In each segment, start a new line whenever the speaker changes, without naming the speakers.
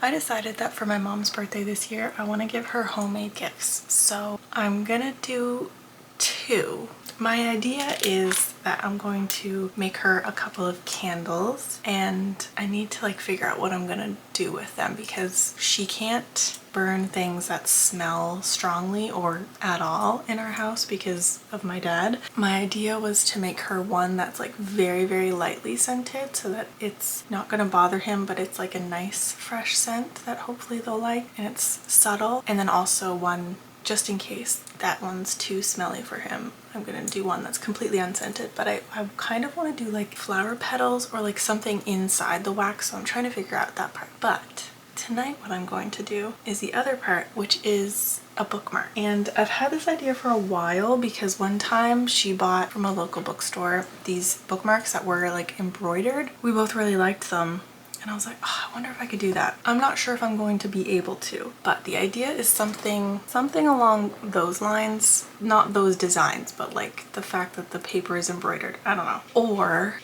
I decided that for my mom's birthday this year, I want to give her homemade gifts. So I'm gonna do 2. My idea is that I'm going to make her a couple of candles, and I need to like figure out what I'm gonna do with them because she can't burn things that smell strongly or at all in our house because of my dad. My idea was to make her one that's like very, very lightly scented so that it's not gonna bother him, but it's like a nice fresh scent that hopefully they'll like, and it's subtle. And then also one, just in case that one's too smelly for him, I'm gonna do one that's completely unscented. But I kind of want to do like flower petals or like something inside the wax, so I'm trying to figure out that part. But tonight what I'm going to do is the other part, which is a bookmark. And I've had this idea for a while because one time she bought from a local bookstore these bookmarks that were like embroidered. We both really liked them. And I was like, oh, I wonder if I could do that. I'm not sure if I'm going to be able to, but the idea is something along those lines, not those designs, but like the fact that the paper is embroidered. I don't know.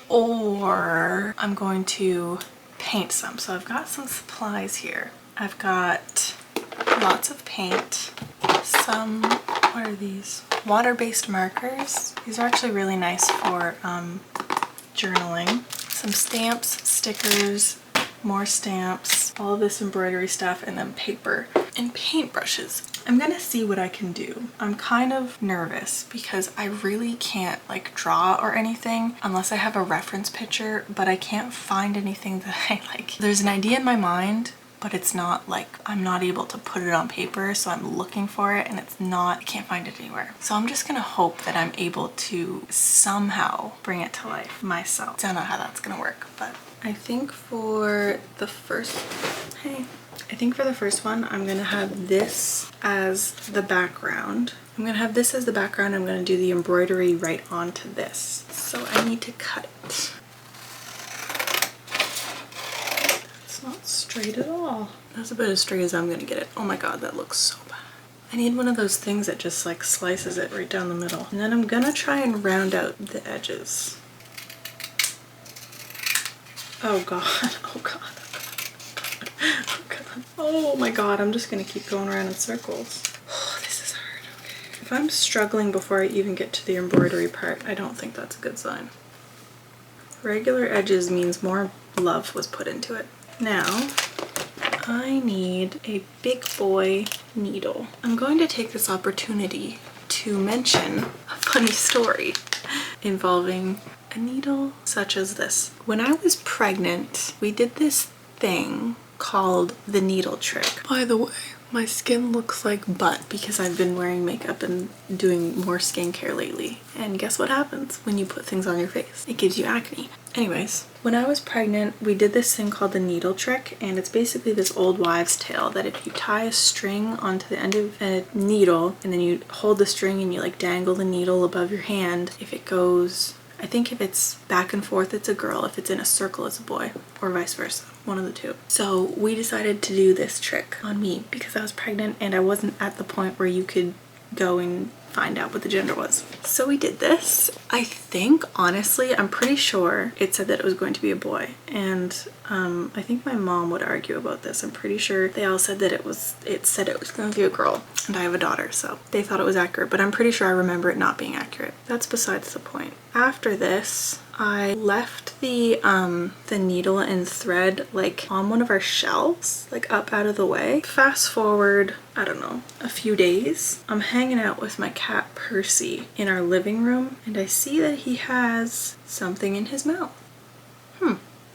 Or I'm going to paint some. So I've got some supplies here. I've got lots of paint, some, what are these? Water-based markers. These are actually really nice for journaling. Some stamps, stickers, more stamps, all of this embroidery stuff, and then paper and paintbrushes. I'm gonna see what I can do. I'm kind of nervous because I really can't like draw or anything unless I have a reference picture, but I can't find anything that I like. There's an idea in my mind, but it's not like, I'm not able to put it on paper, so I'm looking for it and it's not, I can't find it anywhere. So I'm just gonna hope that I'm able to somehow bring it to life myself. Don't know how that's gonna work, but I think for the first, I think for the first one, I'm gonna have this as the background. I'm gonna have this as the background. I'm gonna do the embroidery right onto this. So I need to cut it. Not straight at all. That's about as straight as I'm gonna get it. Oh my god, that looks so bad. I need one of those things that just like slices it right down the middle. And then I'm gonna try and round out the edges. Oh god, oh god, oh god, oh god. Oh my god, I'm just gonna keep going around in circles. Oh, this is hard, okay. If I'm struggling before I even get to the embroidery part, I don't think that's a good sign. Regular edges means more love was put into it. Now, I need a big boy needle. I'm going to take this opportunity to mention a funny story involving a needle such as this. When I was pregnant, we did this thing called the needle trick. By the way, my skin looks like butt because I've been wearing makeup and doing more skincare lately. And guess what happens when you put things on your face? It gives you acne. Anyways, when I was pregnant, we did this thing called the needle trick, and it's basically this old wives' tale that if you tie a string onto the end of a needle and then you hold the string and you like dangle the needle above your hand, if it goes, I think if it's back and forth, it's a girl. If it's in a circle, it's a boy, or vice versa, one of the two. So we decided to do this trick on me because I was pregnant and I wasn't at the point where you could go and find out what the gender was. So we did this. I think, honestly, I'm pretty sure it said that it was going to be a boy. And I think my mom would argue about this. I'm pretty sure they all said that it said it was going to be a girl. And I have a daughter, so they thought it was accurate, but I'm pretty sure I remember it not being accurate. That's besides the point. After this, I left the needle and thread like on one of our shelves, like up out of the way. Fast forward, I don't know, a few days, I'm hanging out with my cat Percy in our living room and I see that he has something in his mouth.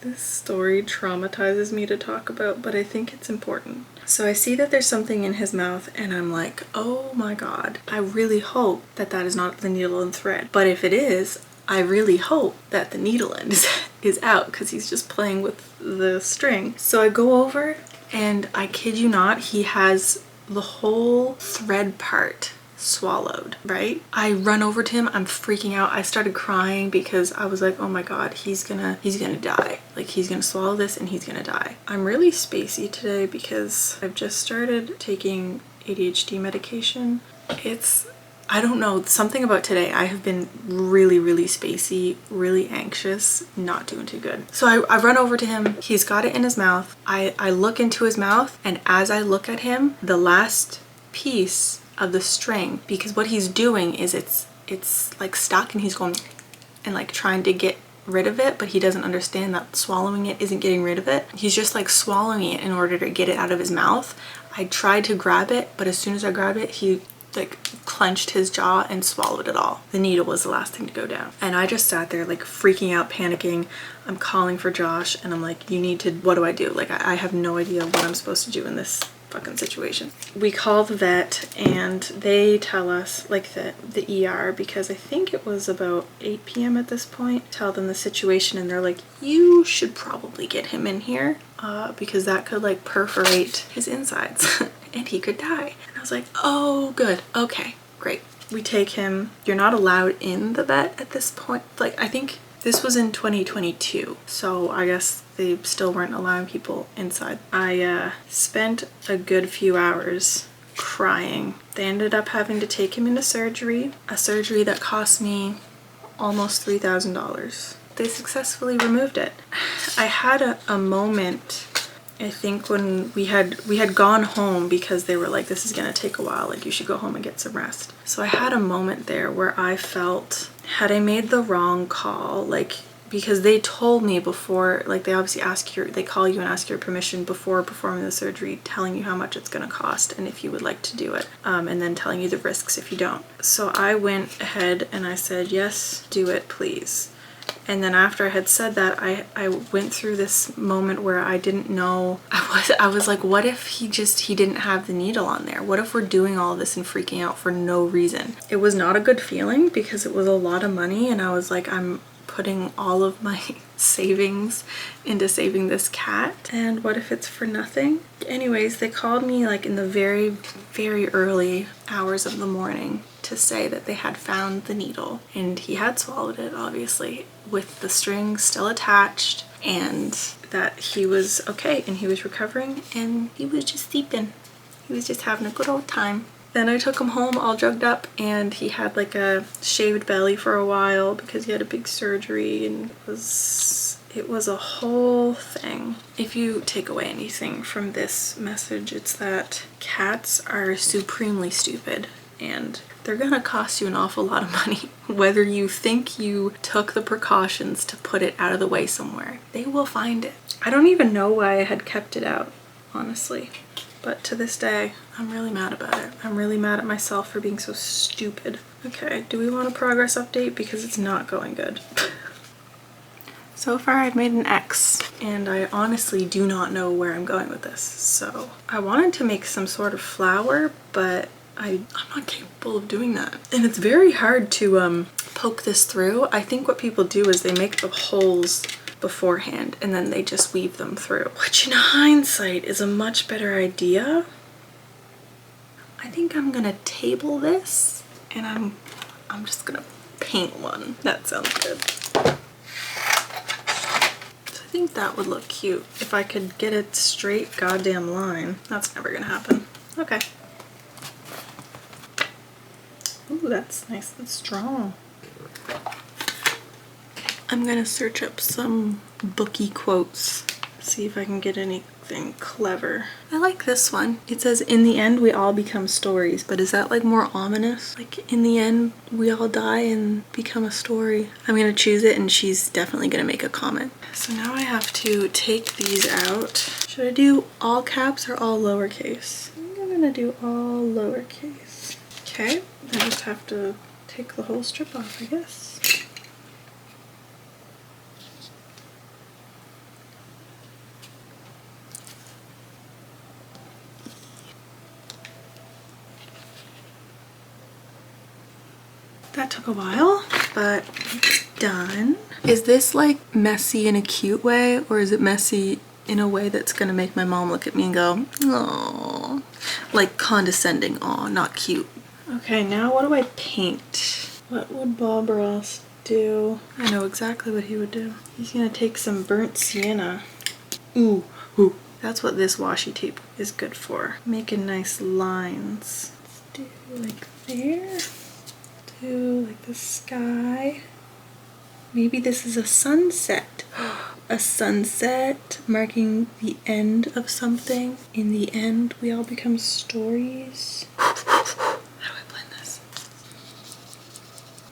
This story traumatizes me to talk about, but I think it's important. So I see that there's something in his mouth and I'm like, oh my god, I really hope that that is not the needle and thread. But if it is, I really hope that the needle end is out because he's just playing with the string. So I go over and I kid you not, he has the whole thread part swallowed, right? I run over to him, I'm freaking out. I started crying because I was like, oh my god, he's gonna die. Like, he's gonna swallow this and he's gonna die. I'm really spacey today because I've just started taking ADHD medication. It's I don't know, something about today. I have been really, really spacey, really anxious, not doing too good. So I run over to him. He's got it in his mouth. I look into his mouth, and as I look at him, the last piece of the string, because what he's doing is it's like stuck, and he's going and like trying to get rid of it, but he doesn't understand that swallowing it isn't getting rid of it. He's just like swallowing it in order to get it out of his mouth. I tried to grab it, but as soon as I grabbed it, he like clenched his jaw and swallowed it all. The needle was the last thing to go down. And I just sat there like freaking out, panicking. I'm calling for Josh, and I'm like, you need to, what do I do? Like I have no idea what I'm supposed to do in this fucking situation. We call the vet, and they tell us, like the ER, because I think it was about 8 p.m. at this point, tell them the situation, and they're like, you should probably get him in here because that could like perforate his insides and he could die. And I was like, oh good, okay, great. We take him. You're not allowed in the vet at this point. Like I think this was in 2022, so I guess they still weren't allowing people inside. I spent a good few hours crying. They ended up having to take him into surgery, a surgery that cost me almost $3,000. They successfully removed it. I had a moment, I think, when we had gone home because they were like, this is gonna take a while, like you should go home and get some rest. So I had a moment there where I felt, had I made the wrong call? Like, because they told me before, like they obviously they call you and ask your permission before performing the surgery, telling you how much it's gonna cost and if you would like to do it, and then telling you the risks if you don't. So I went ahead and I said, yes, do it, please. And then after I had said that, I went through this moment where I didn't know, I was like, what if he didn't have the needle on there? What if we're doing all this and freaking out for no reason? It was not a good feeling because it was a lot of money, and I was like, I'm putting all of my savings into saving this cat, and what if it's for nothing? Anyways, they called me like in the very, very early hours of the morning to say that they had found the needle, and he had swallowed it, obviously, with the string still attached, and that he was okay and he was recovering and he was just sleeping. He was just having a good old time. Then I took him home all drugged up, and he had like a shaved belly for a while because he had a big surgery, and it was a whole thing. If you take away anything from this message, it's that cats are supremely stupid, and they're gonna cost you an awful lot of money. Whether you think you took the precautions to put it out of the way somewhere, they will find it. I don't even know why I had kept it out, honestly. But to this day, I'm really mad about it. I'm really mad at myself for being so stupid. Okay, do we want a progress update? Because it's not going good. So far I've made an X, and I honestly do not know where I'm going with this. So I wanted to make some sort of flower, but I'm not capable of doing that. And it's very hard to poke this through. I think what people do is they make the holes beforehand and then they just weave them through, which in hindsight is a much better idea. I think I'm gonna table this, and I'm just gonna paint one. That sounds good. So I think that would look cute if I could get a straight goddamn line. That's never gonna happen. Okay. Ooh, that's nice and strong. I'm gonna search up some booky quotes, see if I can get anything clever. I like this one. It says, in the end we all become stories, but is that like more ominous? Like, in the end we all die and become a story. I'm gonna choose it, and she's definitely gonna make a comment. So now I have to take these out. Should I do all caps or all lowercase? I'm gonna do all lowercase. Okay, I just have to take the whole strip off, I guess. That took a while, but it's done. Is this like messy in a cute way, or is it messy in a way that's gonna make my mom look at me and go, "Aww," like condescending, "Aw, not cute." Okay, now what do I paint? What would Bob Ross do? I know exactly what he would do. He's gonna take some burnt sienna. Ooh, ooh. That's what this washi tape is good for. Making nice lines. Let's do like there. do like the sky. Maybe this is a sunset. A sunset marking the end of something. In the end, we all become stories. How do I blend this?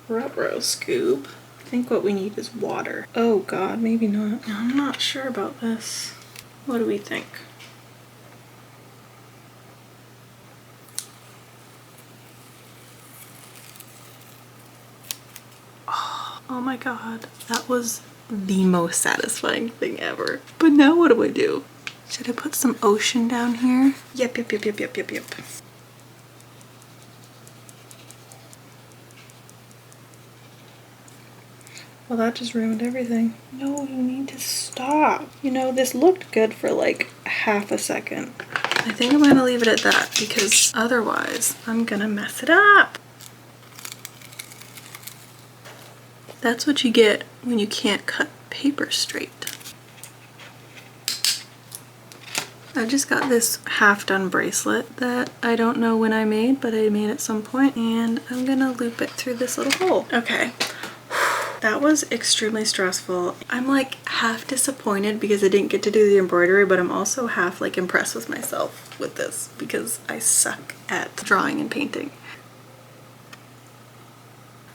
Ruh-roh scoop. I think what we need is water. Oh God, maybe not. No, I'm not sure about this. What do we think? Oh my God, that was the most satisfying thing ever. But now what do I do? Should I put some ocean down here? Yep. Well, that just ruined everything. No, you need to stop. You know, this looked good for like half a second. I think I'm gonna leave it at that because otherwise I'm gonna mess it up. That's what you get when you can't cut paper straight. I just got this half-done bracelet that I don't know when I made, but I made at some point, and I'm gonna loop it through this little hole. Okay, that was extremely stressful. I'm like half disappointed because I didn't get to do the embroidery, but I'm also half like impressed with myself with this because I suck at drawing and painting.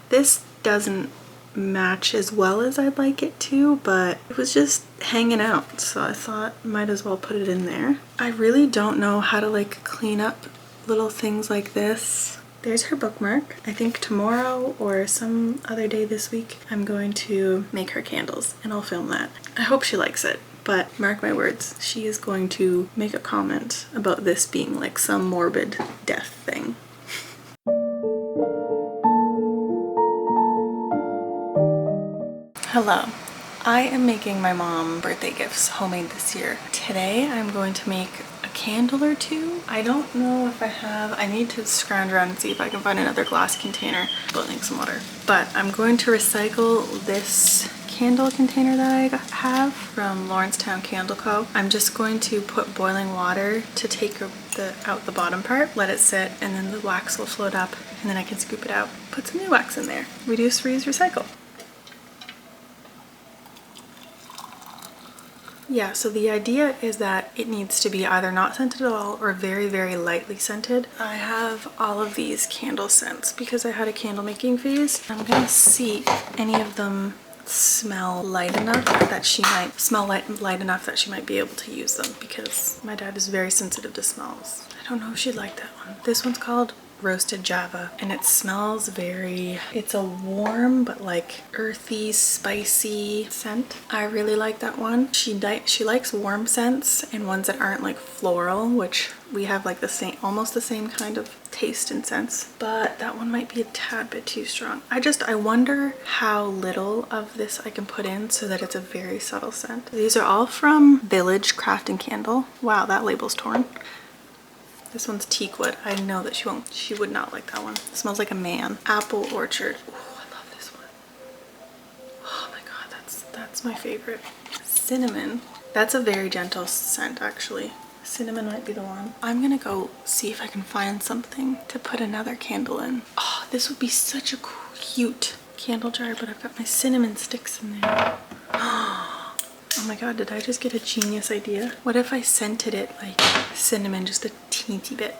This doesn't match as well as I'd like it to, but it was just hanging out, so I thought might as well put it in there. I really don't know how to like clean up little things like this. There's her bookmark. I think tomorrow or some other day this week I'm going to make her candles and I'll film that. I hope she likes it, but mark my words, she is going to make a comment about this being like some morbid death thing. Hello. I am making my mom birthday gifts homemade this year. Today I'm going to make a candle or two. I don't know if I need to scrounge around and see if I can find another glass container. Boiling some water. But I'm going to recycle this candle container that I have from Lawrencetown Candle Co. I'm just going to put boiling water to take out the bottom part, let it sit, and then the wax will float up, and then I can scoop it out, put some new wax in there. Reduce, reuse, recycle. Yeah, so the idea is that it needs to be either not scented at all or very, very lightly scented. I have all of these candle scents because I had a candle making phase. I'm gonna see if any of them smell light enough that she might be able to use them because my dad is very sensitive to smells. I don't know if she'd like that one. This one's called Roasted Java and it smells it's a warm but like earthy, spicy scent. I really like that one. She likes warm scents and ones that aren't like floral, which we have like almost the same kind of taste and scents, but that one might be a tad bit too strong. I wonder how little of this I can put in so that it's a very subtle scent. These are all from Village Craft and Candle. Wow, that label's torn. This one's teakwood. I know that she would not like that one. It smells like a man. Apple Orchard. Oh, I love this one. Oh my God, that's my favorite. Cinnamon. That's a very gentle scent actually. Cinnamon might be the one. I'm gonna go see if I can find something to put another candle in. Oh, this would be such a cute candle jar, but I've got my cinnamon sticks in there. Oh my God, did I just get a genius idea? What if I scented it like cinnamon, just a teensy bit,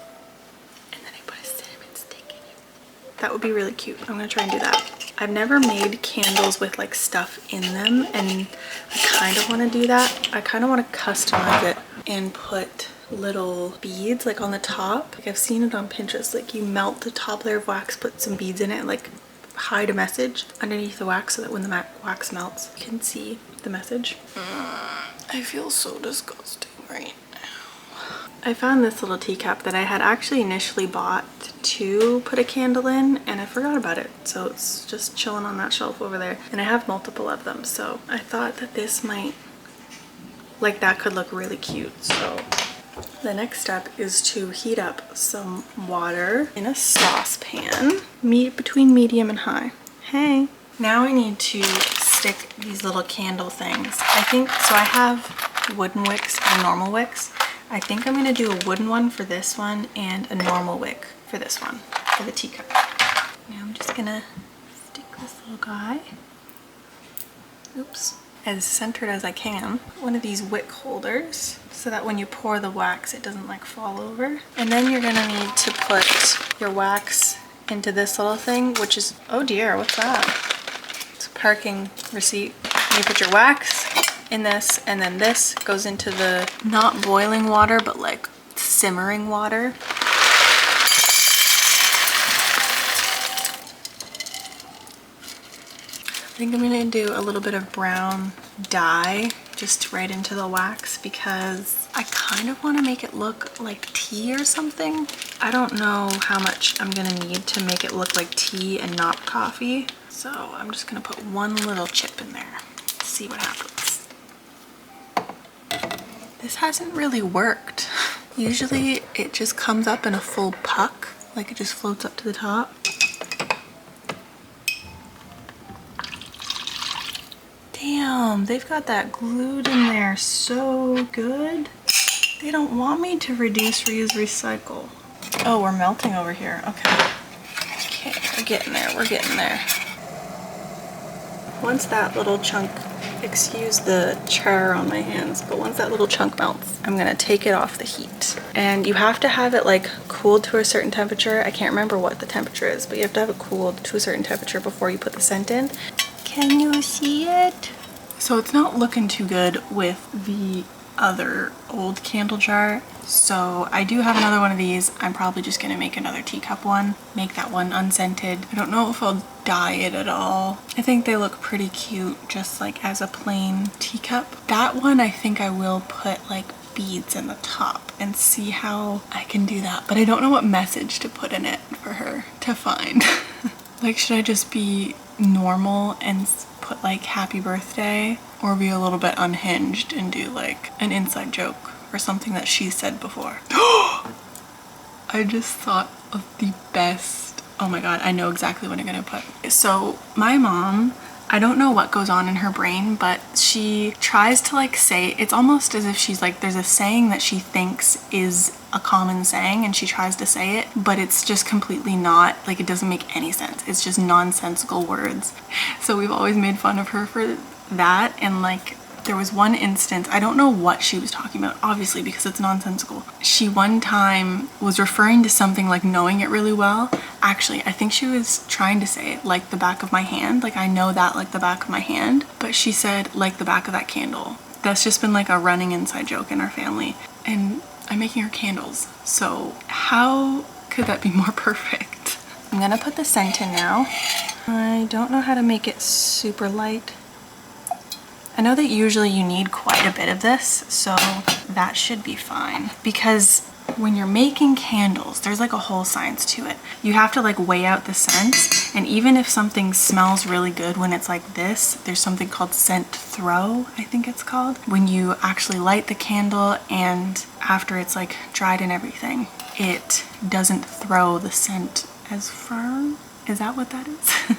and then I put a cinnamon stick in it? That would be really cute. I'm gonna try and do that. I've never made candles with like stuff in them, and I kind of want to do that. I kind of want to customize it and put little beads like on the top. Like I've seen it on Pinterest, like you melt the top layer of wax, put some beads in it, and like hide a message underneath the wax so that when the wax melts you can see the message. I feel so disgusting right now. I found this little teacup that I had actually initially bought to put a candle in and I forgot about it, so it's just chilling on that shelf over there, and I have multiple of them, so I thought that this might, like that could look really cute. So the next step is to heat up some water in a saucepan, between medium and high. Hey, now I need to stick these little candle things. I think, so I have wooden wicks and normal wicks. I think I'm gonna do a wooden one for this one and a normal wick for this one, for the teacup. Now I'm I'm just gonna stick this little guy, oops, as centered as I can. One of these wick holders so that when you pour the wax it doesn't like fall over. And then you're gonna need to put your wax into this little thing, which is, oh dear, what's that? It's a parking receipt. You put your wax in this, and then this goes into the not boiling water but like simmering water. I think I'm gonna do a little bit of brown dye just right into the wax because I kind of want to make it look like tea or something. I don't know how much I'm gonna need to make it look like tea and not coffee. So I'm just gonna put one little chip in there, see what happens. This hasn't really worked. Usually it just comes up in a full puck, like it just floats up to the top. Damn, they've got that glued in there so good. They don't want me to reduce, reuse, recycle. Oh, we're melting over here. Okay. Okay, we're getting there. We're getting there. Once that little chunk, excuse the char on my hands, but once that little chunk melts, I'm gonna take it off the heat. And you have to have it like cooled to a certain temperature. I can't remember what the temperature is, but you have to have it cooled to a certain temperature before you put the scent in. Can you see it? So it's not looking too good with the other old candle jar. So I do have another one of these. I'm probably just gonna make another teacup one, make that one unscented. I don't know if I'll dye it at all. I think they look pretty cute just like as a plain teacup. That one I think I will put like beads in the top and see how I can do that. But I don't know what message to put in it for her to find. Like, should I just be normal and put like happy birthday, or be a little bit unhinged and do like an inside joke or something that she said before? I just thought of the best. Oh my god, I know exactly what I'm gonna put. So my mom, I don't know what goes on in her brain, but she tries to like say, it's almost as if she's like, there's a saying that she thinks is a common saying and she tries to say it, but it's just completely not, like it doesn't make any sense. It's just nonsensical words. So we've always made fun of her for that. And like there was one instance, I don't know what she was talking about, obviously, because it's nonsensical. She one time was referring to something like knowing it really well. Actually, I think she was trying to say it like the back of my hand. Like I know that like the back of my hand, but she said like the back of that candle. That's just been like a running inside joke in our family. And I'm making her candles, so how could that be more perfect? I'm gonna put the scent in now. I don't know how to make it super light. I know that usually you need quite a bit of this, so that should be fine. Because when you're making candles, there's like a whole science to it. You have to like weigh out the scents, and even if something smells really good when it's like this, there's something called scent throw, I think it's called. When you actually light the candle and after it's like dried and everything, it doesn't throw the scent as firm. Is that what that is?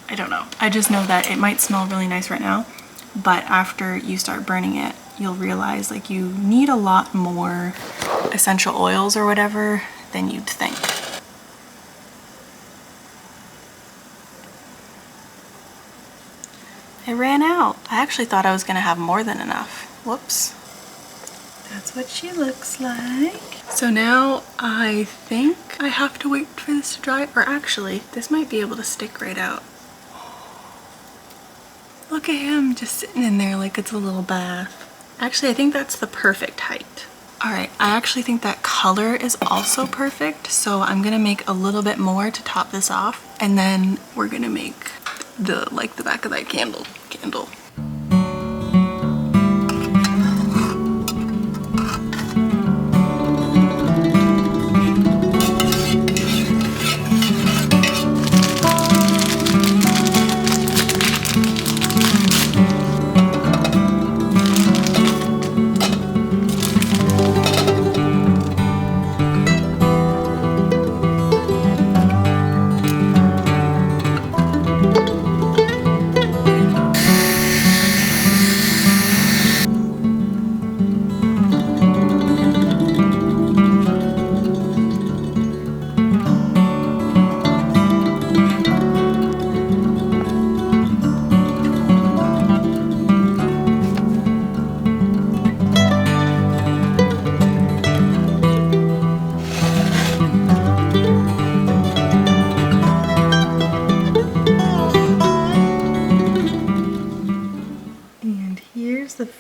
I don't know. I just know that it might smell really nice right now, but after you start burning it, you'll realize like you need a lot more essential oils or whatever than you'd think. It ran out. I actually thought I was gonna have more than enough. Whoops. That's what she looks like. So now I think I have to wait for this to dry, or actually this might be able to stick right out. Look at him just sitting in there like it's a little bath. Actually, I think that's the perfect height. All right, I actually think that color is also perfect. So I'm gonna make a little bit more to top this off. And then we're gonna make the back of that candle.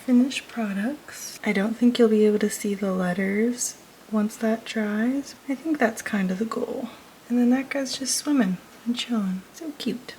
finished products. I don't think you'll be able to see the letters once that dries. I think that's kind of the goal. And then that guy's just swimming and chilling. So cute.